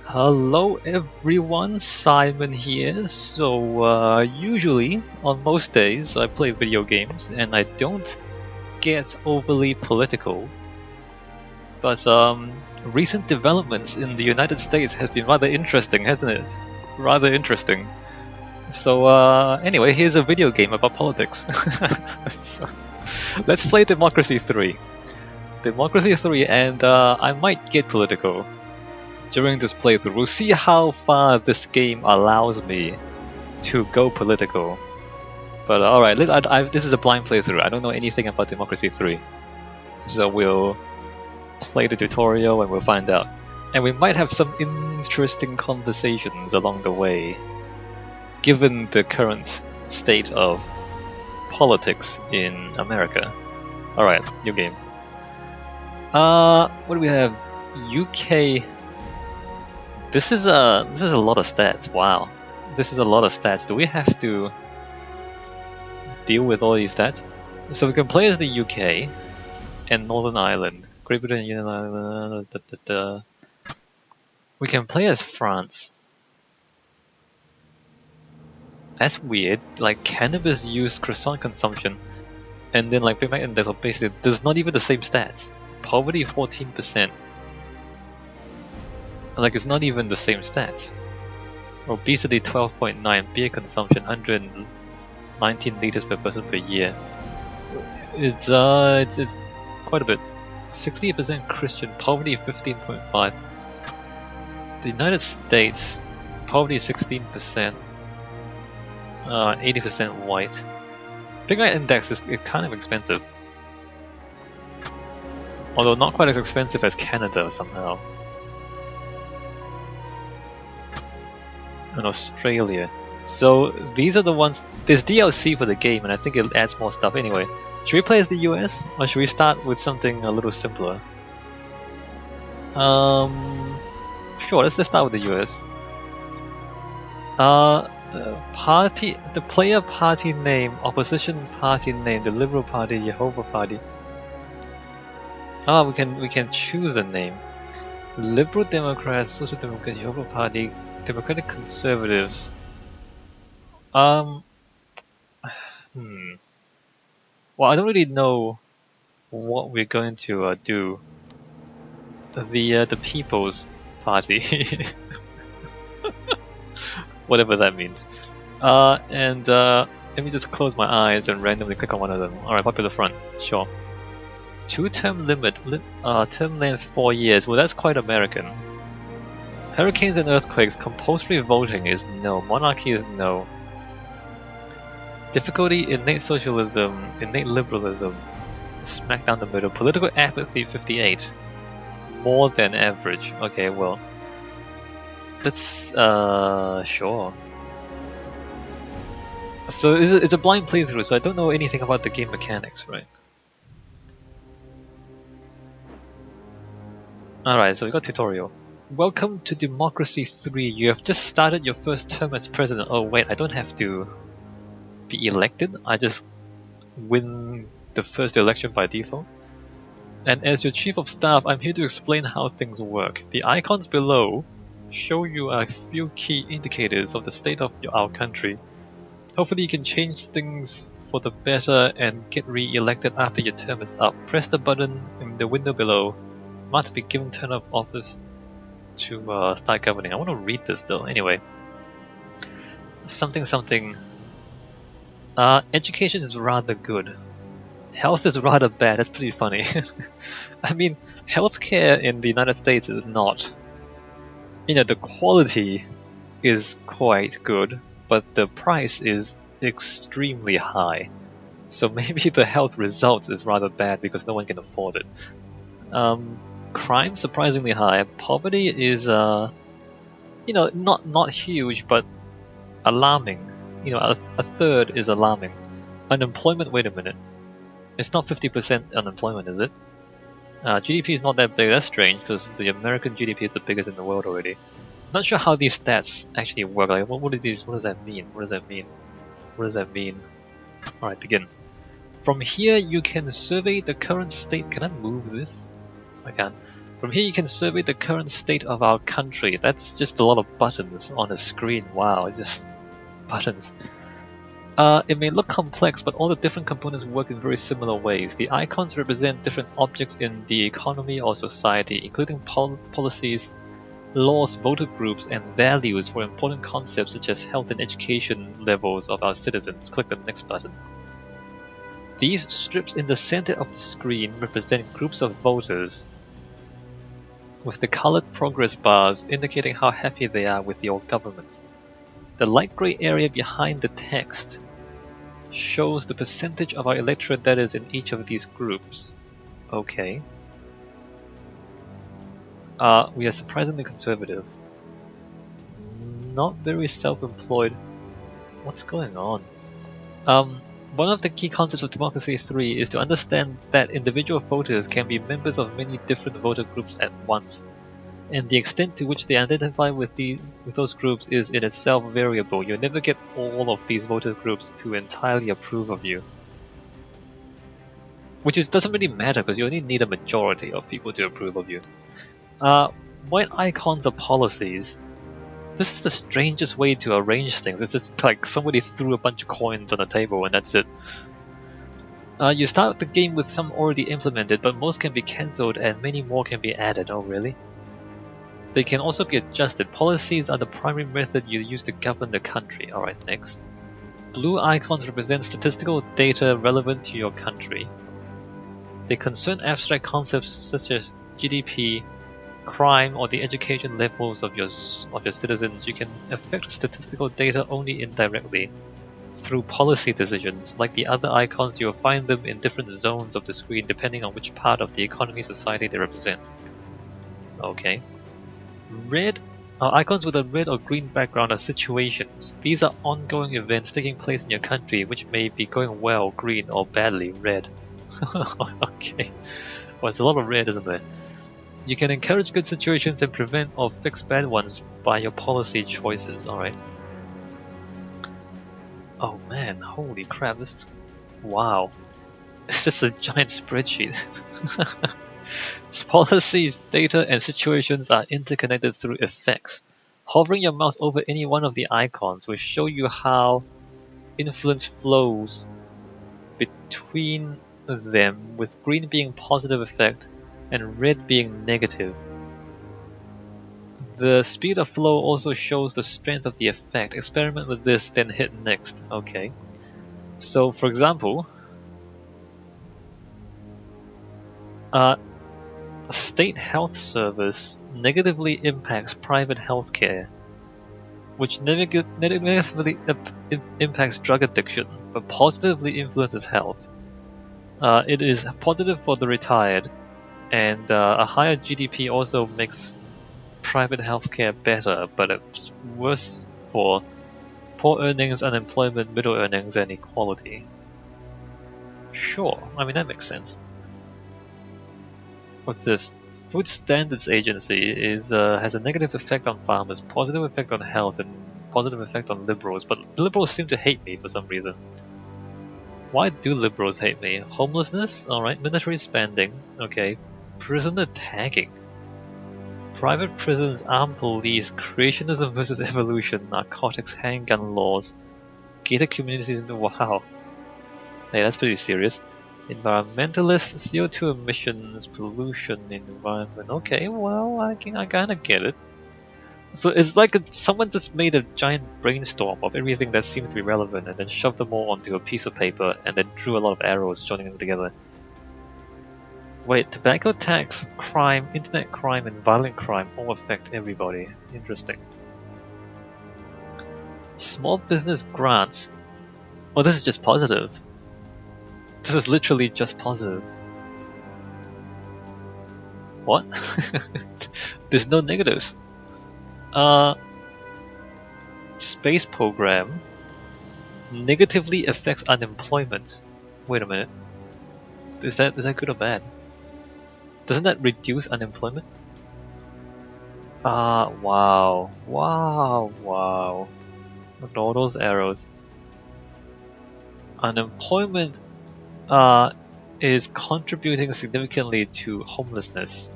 Hello everyone, Simon here. Usually on most days I play video games and I don't get overly political. But recent developments in the United States has been rather interesting, hasn't it? Rather interesting. Anyway, here's a video game about politics. So, let's play Democracy 3. Democracy 3 and I might get political during this playthrough. We'll see how far this game allows me to go political. But alright, this is a blind playthrough. I don't know anything about Democracy 3. So we'll play the tutorial and we'll find out. And we might have some interesting conversations along the way, given the current state of politics in America. Alright, new game. What do we have? UK. This is a lot of stats. Wow, this is a lot of stats. Do we have to deal with all these stats? So we can play as the UK and Northern Ireland, Great Britain, United Ireland. We can play as France. That's weird. Like cannabis use, croissant consumption, and then like payback index of basically there's not even the same stats. Poverty 14%. Like it's not even the same stats. Obesity 12.9, beer consumption 119 liters per person per year. It's quite a bit. 68% Christian, poverty 15.5. The United States, poverty 16%, 80% white. Big Night Index is kind of expensive. Although not quite as expensive as Canada somehow. And Australia. So these are the ones. There's DLC for the game, and I think it adds more stuff anyway. Should we play as the US, or should we start with something a little simpler? Sure. Let's start with the US. The player party name, opposition party name, the Liberal Party, Jehovah Party. We can choose a name. Liberal Democrats, Social Democrats, Jehovah Party, Democratic Conservatives. Well, I don't really know what we're going to do. The People's Party, whatever that means. Let me just close my eyes and randomly click on one of them. All right, Popular Front, sure. 2-term limit, term length 4 years. Well, that's quite American. Hurricanes and earthquakes, compulsory voting is no. Monarchy is no. Difficulty, innate socialism, innate liberalism, smack down the middle. Political apathy, 58. More than average. Okay, well. Let's, sure. So it's a blind playthrough, so I don't know anything about the game mechanics, right? Alright, so we got tutorial. Welcome to Democracy 3. You have just started your first term as president. Oh wait, I don't have to be elected. I just win the first election by default. And as your chief of staff, I'm here to explain how things work. The icons below show you a few key indicators of the state of our country. Hopefully you can change things for the better and get re-elected after your term is up. Press the button in the window below. Mark to be given term of office to start governing. I want to read this though. Anyway, something. Education is rather good. Health is rather bad. That's pretty funny. I mean, healthcare in the United States is not. The quality is quite good, but the price is extremely high. So maybe the health results is rather bad because no one can afford it. Crime surprisingly high. Poverty is not huge, but alarming. A third is alarming. Unemployment, wait a minute. It's not 50% unemployment, is it? GDP is not that big. That's strange because the American GDP is the biggest in the world already. Not sure how these stats actually work. Like, what is these? What does that mean? What does that mean? What does that mean? Alright, begin. From here, you can survey the current state. Can I move this? I can. From here you can survey the current state of our country. That's just a lot of buttons on a screen. Wow, it's just buttons. It may look complex, but all the different components work in very similar ways. The icons represent different objects in the economy or society, including policies, laws, voter groups, and values for important concepts such as health and education levels of our citizens. Click the next button. These strips in the center of the screen represent groups of voters, with the colored progress bars indicating how happy they are with your government. The light gray area behind the text shows the percentage of our electorate that is in each of these groups. Okay. We are surprisingly conservative. Not very self-employed. What's going on? One of the key concepts of Democracy 3 is to understand that individual voters can be members of many different voter groups at once, and the extent to which they identify with those groups is in itself variable. You'll never get all of these voter groups to entirely approve of you. Which doesn't really matter because you only need a majority of people to approve of you. White icons are policies. This is the strangest way to arrange things. It's just like somebody threw a bunch of coins on a table and that's it. You start the game with some already implemented, but most can be cancelled and many more can be added. Oh really? They can also be adjusted. Policies are the primary method you use to govern the country. Alright, next. Blue icons represent statistical data relevant to your country. They concern abstract concepts such as GDP, crime, or the education levels of your citizens. You can affect statistical data only indirectly, through policy decisions. Like the other icons, you'll find them in different zones of the screen depending on which part of the economy society they represent. Okay. Red icons with a red or green background are situations. These are ongoing events taking place in your country which may be going well, green, or badly, red. Okay. Well, it's a lot of red, isn't there? You can encourage good situations and prevent or fix bad ones by your policy choices, alright? Oh man, holy crap, this is... wow. It's just a giant spreadsheet. Policies, data, and situations are interconnected through effects. Hovering your mouse over any one of the icons will show you how influence flows between them, with green being positive effect and red being negative. The speed of flow also shows the strength of the effect. Experiment with this, then hit next. Okay. So, for example, state health service negatively impacts private healthcare, which negatively impacts drug addiction, but positively influences health. It is positive for the retired, and a higher GDP also makes private healthcare better, but it's worse for poor earnings, unemployment, middle earnings, and equality. Sure, I mean that makes sense. What's this? Food Standards Agency has a negative effect on farmers, positive effect on health, and positive effect on liberals, but liberals seem to hate me for some reason. Why do liberals hate me? Homelessness? Alright. Military spending. Okay. Prisoner tagging. Private prisons, armed police, creationism versus evolution, narcotics, handgun laws, gated communities, wow. Hey, that's pretty serious. Environmentalists, CO2 emissions, pollution, environment. Okay, well, I kinda get it. So it's like someone just made a giant brainstorm of everything that seems to be relevant and then shoved them all onto a piece of paper and then drew a lot of arrows joining them together. Wait, tobacco tax, crime, internet crime, and violent crime all affect everybody. Interesting. Small business grants. Oh, this is just positive. This is literally just positive. What? There's no negative. Space program negatively affects unemployment. Wait a minute. Is that good or bad? Doesn't that reduce unemployment? Wow. Wow. Look at all those arrows. Unemployment is contributing significantly to homelessness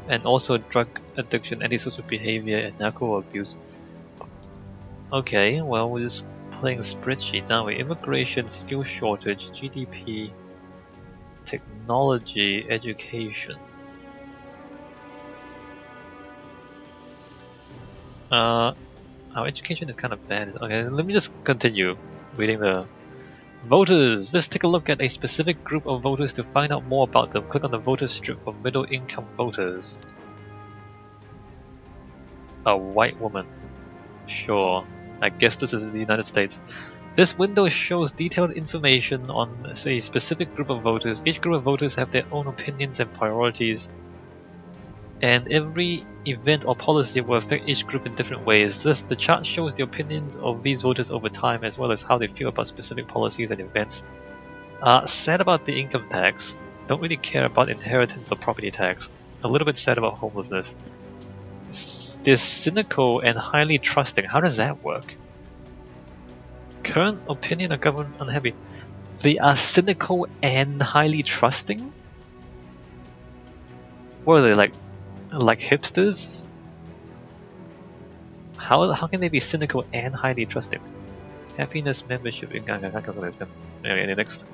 and also drug addiction, antisocial behavior, and alcohol abuse. Okay, well, we're just playing spreadsheets, aren't we? Immigration, skill shortage, GDP, technology, education. Our education is kind of bad. Okay, let me just continue reading the voters. Let's take a look at a specific group of voters to find out more about them. Click on the voters strip for middle income voters. A white woman. Sure. I guess this is the United States. This window shows detailed information on, say, a specific group of voters. Each group of voters have their own opinions and priorities, and every event or policy will affect each group in different ways. The chart shows the opinions of these voters over time, as well as how they feel about specific policies and events. Sad about the income tax. Don't really care about inheritance or property tax. A little bit sad about homelessness. They're cynical and highly trusting. How does that work? Current opinion of government unhappy. They are cynical and highly trusting? What are they, like hipsters? How can they be cynical and highly trusting? Happiness, membership, okay, next.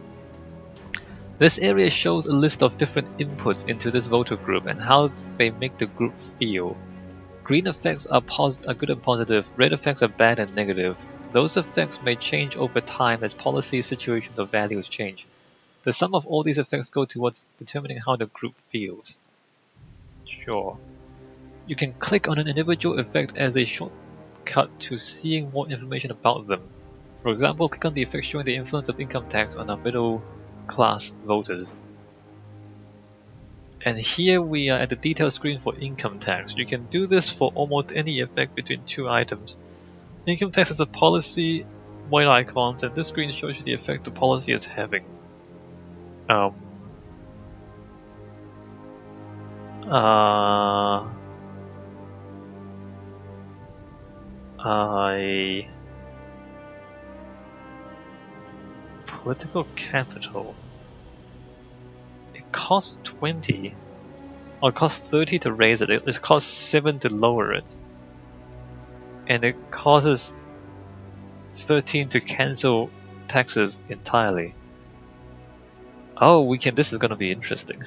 This area shows a list of different inputs into this voter group and how they make the group feel. Green effects are good and positive, red effects are bad and negative. Those effects may change over time as policies, situations, or values change. The sum of all these effects go towards determining how the group feels. Sure. You can click on an individual effect as a shortcut to seeing more information about them. For example, click on the effect showing the influence of income tax on our middle class voters. And here we are at the detail screen for income tax. You can do this for almost any effect between two items. Income tax is a policy, white icons, and this screen shows you the effect the policy is having. Political capital. It costs 20. Or it costs 30 to raise it. It costs 7 to lower it. And it costs 13 to cancel taxes entirely. Oh, this is gonna be interesting.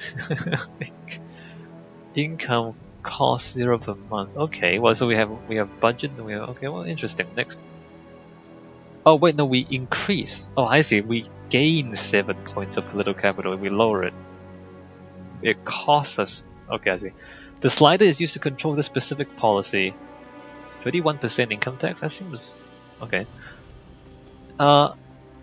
Income cost 0 per month. Okay, well, so we have budget and okay, well, interesting. Next. Oh wait, no, we increase. Oh, I see. We gain 7 points of political capital and we lower it. It costs us. Okay, I see. The slider is used to control the specific policy. 31% income tax? That seems okay.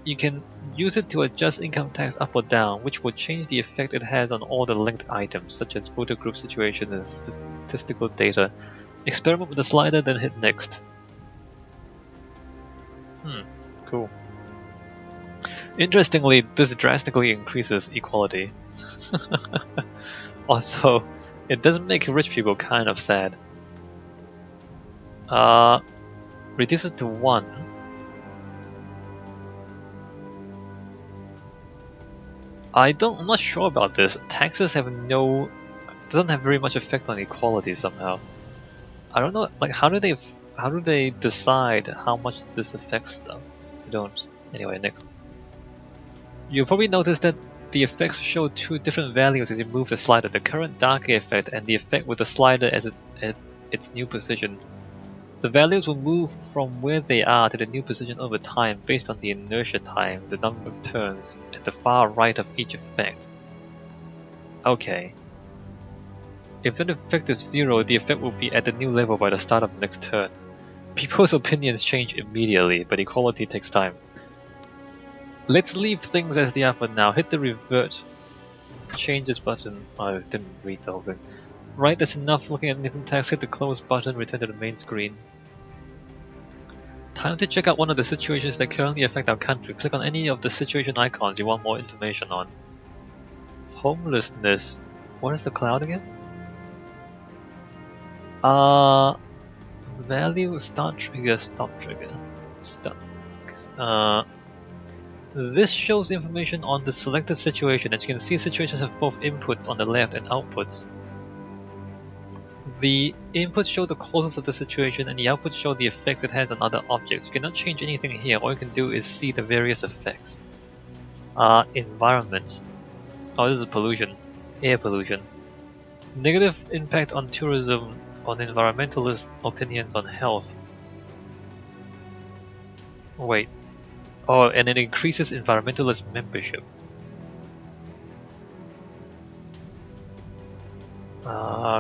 You can use it to adjust income tax up or down, which will change the effect it has on all the linked items, such as voter group situation and statistical data. Experiment with the slider, then hit next. Cool. Interestingly, this drastically increases equality. Although, it does make rich people kind of sad. Reduce it to 1. I'm not sure about this. Taxes doesn't have very much effect on equality somehow. I don't know, like how do they decide how much this affects stuff? I don't. Anyway, next. You'll probably notice that the effects show 2 different values as you move the slider, the current darker effect and the effect with the slider at its new position. The values will move from where they are to the new position over time based on the inertia time, the number of turns, at the far right of each effect. Okay. If the effect is 0, the effect will be at the new level by the start of the next turn. People's opinions change immediately, but equality takes time. Let's leave things as they are for now. Hit the revert changes button. I didn't read the whole thing. Right, that's enough looking at income tax. Hit the close button, return to the main screen. Time to check out one of the situations that currently affect our country. Click on any of the situation icons you want more information on. Homelessness. What is the cloud again? Value, start trigger, stop trigger. Stop. This shows information on the selected situation, as you can see situations have both inputs on the left and outputs. The inputs show the causes of the situation and the outputs show the effects it has on other objects. You cannot change anything here, all you can do is see the various effects. Environment. Oh, this is pollution. Air pollution. Negative impact on tourism, on environmentalist opinions on health. Wait. Oh, and it increases environmentalist membership.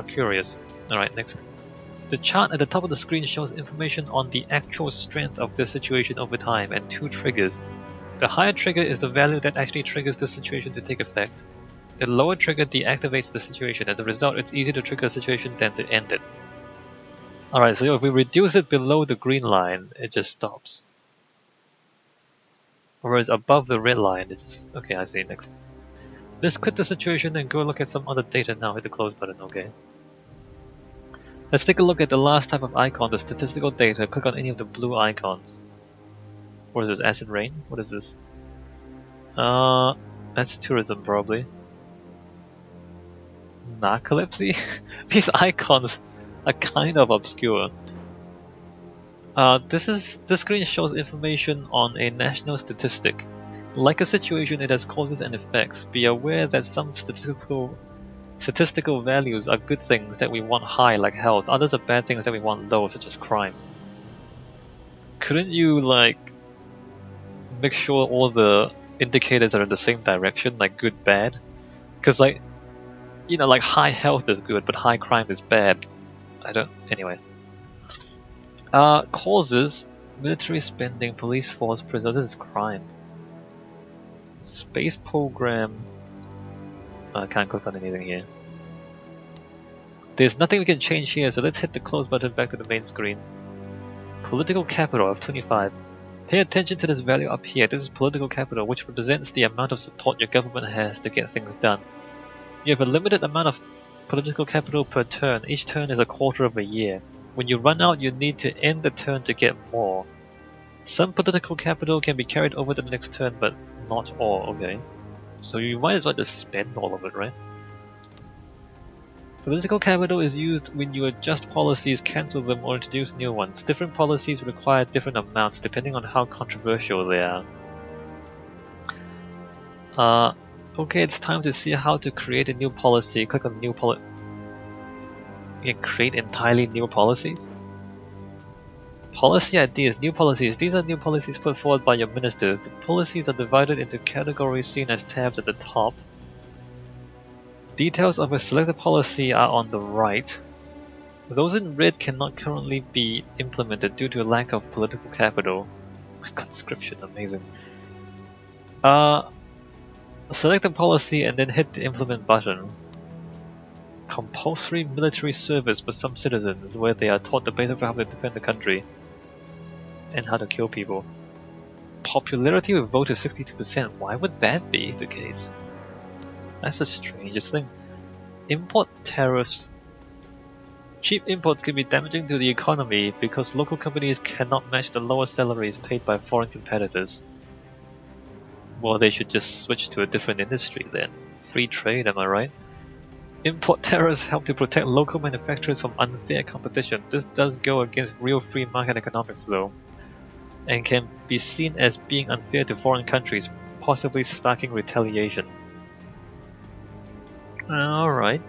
Curious. Alright, next. The chart at the top of the screen shows information on the actual strength of the situation over time and two triggers. The higher trigger is the value that actually triggers the situation to take effect. The lower trigger deactivates the situation. As a result, it's easier to trigger a situation than to end it. Alright, so if we reduce it below the green line, it just stops. Whereas above the red line, it just... Okay, I see. Next. Let's quit the situation and go look at some other data now. Hit the close button, okay. Let's take a look at the last type of icon, the statistical data. Click on any of the blue icons. What is this? Acid rain? What is this? That's tourism probably. Narcolepsy? These icons are kind of obscure. This screen shows information on a national statistic. Like a situation, it has causes and effects. Be aware that some statistical values are good things that we want high, like health. Others are bad things that we want low, such as crime. Couldn't you, like, make sure all the indicators are in the same direction, like good, bad? Because, like, you know, like high health is good, but high crime is bad. Anyway. Causes: military spending, police force, prison. This is crime. Space program. I can't click on anything here. There's nothing we can change here, so let's hit the close button back to the main screen. Political capital of 25. Pay attention to this value up here. This is political capital, which represents the amount of support your government has to get things done. You have a limited amount of political capital per turn. Each turn is a quarter of a year. When you run out, you need to end the turn to get more. Some political capital can be carried over to the next turn, but not all, okay? So you might as well just spend all of it, right? Political capital is used when you adjust policies, cancel them, or introduce new ones. Different policies require different amounts depending on how controversial they are. Okay, it's time to see how to create a new policy. Click on new policy. You can create entirely new policies. Policy ideas, new policies. These are new policies put forward by your ministers. The policies are divided into categories seen as tabs at the top. Details of a selected policy are on the right. Those in red cannot currently be implemented due to a lack of political capital. Conscription, amazing. Select a policy and then hit the implement button. Compulsory military service for some citizens, where they are taught the basics of how to defend the country and how to kill people. Popularity with vote is 62%. Why would that be the case? That's the strangest thing. Import tariffs. Cheap imports can be damaging to the economy because local companies cannot match the lower salaries paid by foreign competitors. Well, they should just switch to a different industry then. Free trade, am I right? Import tariffs help to protect local manufacturers from unfair competition. This does go against real free market economics though, and can be seen as being unfair to foreign countries, possibly sparking retaliation. Alright.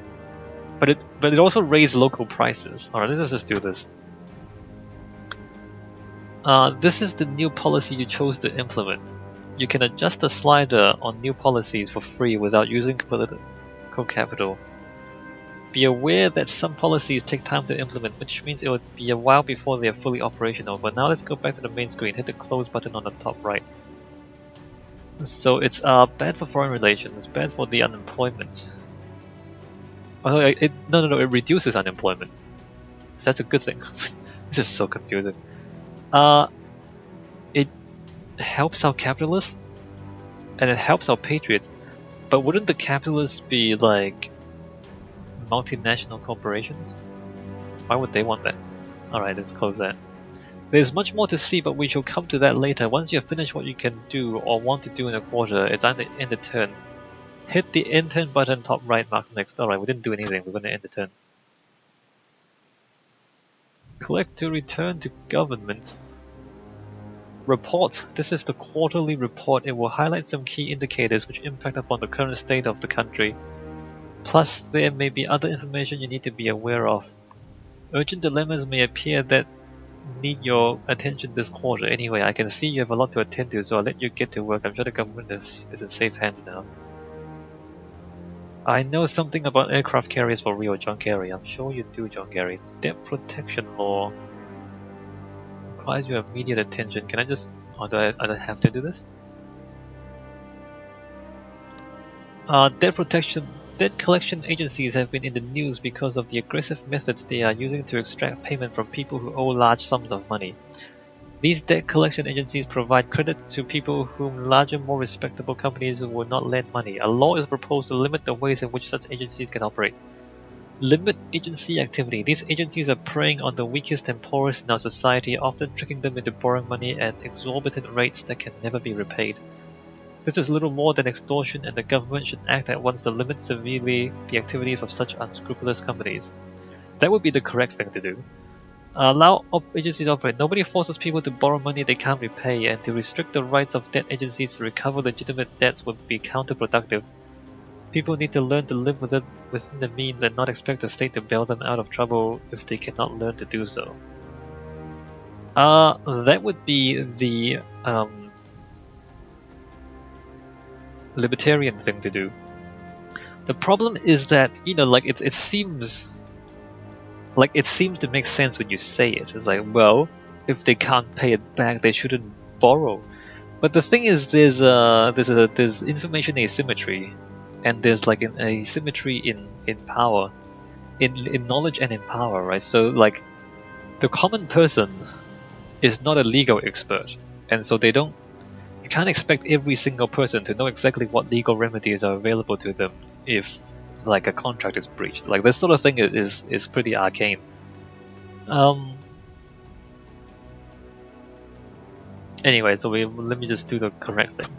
But it also raised local prices. Alright, let's just do this. This is the new policy you chose to implement. You can adjust the slider on new policies for free without using political capital. Be aware that some policies take time to implement, which means it will be a while before they are fully operational. But now let's go back to the main screen, hit the close button on the top right. So it's bad for foreign relations, bad for the unemployment. Oh, it reduces unemployment. So that's a good thing. This is so confusing. It helps our capitalists, and it helps our patriots. But wouldn't the capitalists be like multinational corporations? Why would they want that? Alright, let's close that. There's much more to see, but we shall come to that later. Once you have finished what you can do or want to do in a quarter, it's time to end the turn. Hit the end turn button top right, mark next. Alright, we didn't do anything, we're going to end the turn. Click to return to government. Report. This is the quarterly report. It will highlight some key indicators which impact upon the current state of the country. Plus, there may be other information you need to be aware of. Urgent dilemmas may appear that need your attention this quarter. Anyway, I can see you have a lot to attend to, so I'll let you get to work. I'm sure the government is in safe hands now. I know something about aircraft carriers for real, John Gary. I'm sure you do, John Gary. Debt protection law requires your immediate attention. Can I just... Oh, do I have to do this? Debt collection agencies have been in the news because of the aggressive methods they are using to extract payment from people who owe large sums of money. These debt collection agencies provide credit to people whom larger, more respectable companies will not lend money. A law is proposed to limit the ways in which such agencies can operate. Limit agency activity. These agencies are preying on the weakest and poorest in our society, often tricking them into borrowing money at exorbitant rates that can never be repaid. This is little more than extortion, and the government should act at once to limit severely the activities of such unscrupulous companies. That would be the correct thing to do. Allow agencies to operate. Nobody forces people to borrow money they can't repay, and to restrict the rights of debt agencies to recover legitimate debts would be counterproductive. People need to learn to live within the means and not expect the state to bail them out of trouble if they cannot learn to do so. That would be the libertarian thing to do. The problem is that, like it seems to make sense when you say it. It's like, well, if they can't pay it back, they shouldn't borrow. But the thing is, there's information asymmetry, and there's like an asymmetry in power, in knowledge and in power, right? So like, the common person is not a legal expert, and so you can't expect every single person to know exactly what legal remedies are available to them if like a contract is breached. Like, this sort of thing is pretty arcane. Anyway, so let me just do the correct thing.